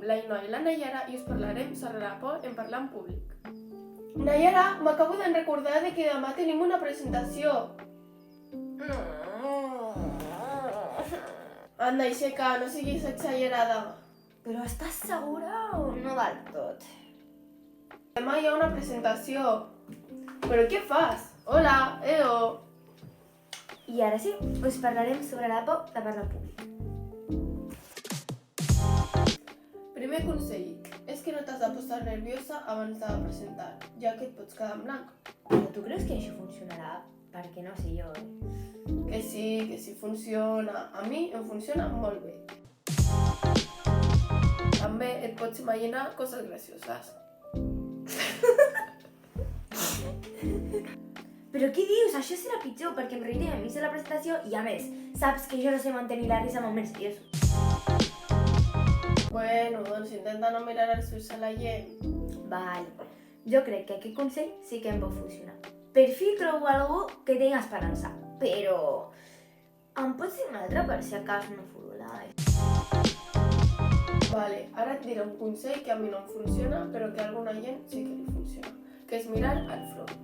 l'Aina i la Nayara i us parlarem sobre la por en parlar en públic. Nayara, m'acabo de recordar de que demà tenim una presentació. Anda, aixeca, no siguis exagerada. Però estàs segura o no del tot? Demà hi ha una presentació. Però què fas? Hola, eo. I ara sí, us parlarem sobre la por de parlar en públic. Primer consell, és que no t'has de posar nerviosa abans de presentar, ja que et pots quedar en blanc. Però tu creus que això funcionarà? Perquè no sé jo, Que sí funciona. A mi em funciona molt bé. També et pots imaginar coses gracioses. Però què dius? Això serà pitjor, perquè em reiré a mi de la presentació i a més, saps que jo no sé mantenir la risa en moments seriosos. Bueno, doncs intenta no mirar els ulls a la gent. Vale, jo crec que aquest consell sí que em pot funcionar. Per fi trobo algú que tingui esperança, però em pots dir un altre per si acas no furula? Vale, ara et diré un consell que a mi no em funciona, però que a alguna gent sí que li funciona, que és mirar al front.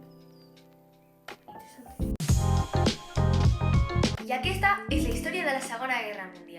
I aquesta és la història de la Segona Guerra Mundial.